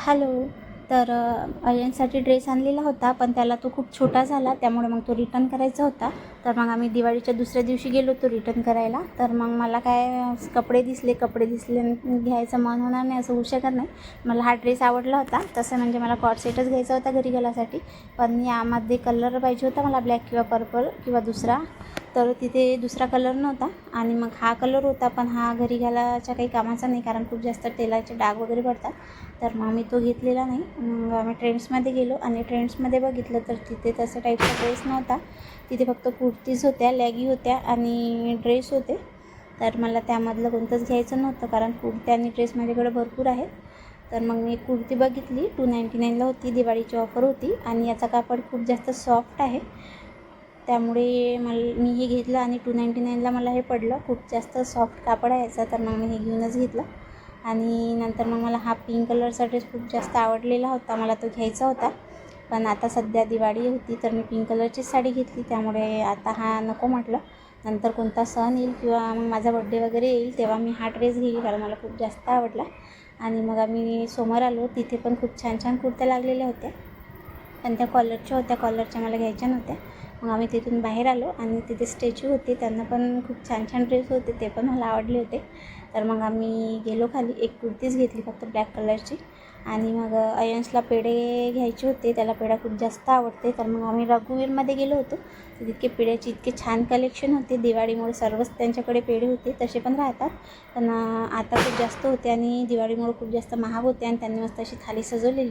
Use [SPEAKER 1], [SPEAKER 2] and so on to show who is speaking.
[SPEAKER 1] Hello. तर अयनसाठी dress आणलेला होता, पण त्याला तो खूप छोटा झाला, त्यामुळे मग तो रिटर्न करायचा होता. तर मग आम्ही दिवाळीच्या दुसऱ्या दिवशी गेलो तो रिटर्न करायला. तर मग मला काय कपडे दिसले घ्यायचं मन होणार नाही असं होऊ शकत नाही. मला हा ड्रेस आवडला होता. तसं म्हणजे मला कॉर्ड सेटच घ्यायचा होता घरी घालायसाठी, पण यामध्ये कलर पाहिजे होता मला, ब्लॅक किंवा पर्पल किंवा दुसरा. तर तिथे दुसरा कलर नव्हता आणि मग हा कलर होता, पण हा घरी घालायच्या काही कामाचा नाही, कारण खूप जास्त तेलाचे डाग वगैरे पडतात. तर मग मी तो घेतलेला नाही. मग आम्ही ट्रेंड्समध्ये गेलो आणि ट्रेंड्समध्ये बघितलं तर तिथे तसं टाईपचा ड्रेस नव्हता. तिथे फक्त कुर्तीज होत्या, लॅगी होत्या आणि ड्रेस होते. तर मला त्यामधलं कोणतंच घ्यायचं नव्हतं, कारण कुर्ती आणि ड्रेस माझ्याकडे भरपूर आहेत. तर मग मी कुर्ती बघितली, 299ला होती, दिवाळीची ऑफर होती आणि याचा कापड खूप जास्त सॉफ्ट आहे. त्यामुळे मी हे घेतलं आणि 299ला मला हे पडलं. खूप जास्त सॉफ्ट कापड आहे याचा, तर मग मी हे घेऊनच घेतलं. आणि नंतर मग मला हा पिंक कलरचा ड्रेस खूप जास्त आवडलेला होता, मला तो घ्यायचा होता. पण आता सध्या दिवाळी होती तर मी पिंक कलरचीच साडी घेतली, त्यामुळे आता हा नको म्हटलं. नंतर कोणता सण येईल किंवा मग माझा बड्डे वगैरे येईल तेव्हा मी हा ड्रेस घेईल, कारण मला खूप जास्त आवडला. आणि मग आम्ही समोर आलो, तिथे पण खूप छान छान कुर्त्या लागलेल्या होत्या, पण त्या कॉलरच्या होत्या, कॉलरच्या मला घ्यायच्या नव्हत्या. मग आम्ही तिथून बाहेर आलो आणि तिथे स्टॅच्यू होते, त्यांना पण खूप छान छान ड्रेस होते, ते पण मला आवडले होते. तर मग आम्ही गेलो खाली, एक कुर्तीच घेतली फक्त ब्लॅक कलरची. आणि मग अयन्सला पेढे घ्यायचे होते, त्याला पेढा खूप जास्त आवडते. तर मग आम्ही रघुवीरमध्ये गेलो होतो. तर तितके पेढ्याचे इतके छान कलेक्शन होते, दिवाळीमुळे सर्वच त्यांच्याकडे पेढे होते, तसे पण राहतात, पण आता खूप जास्त होते आणि दिवाळीमुळे खूप जास्त महाग होते. आणि त्यांनी मस्त अशी थाली सजवलेली.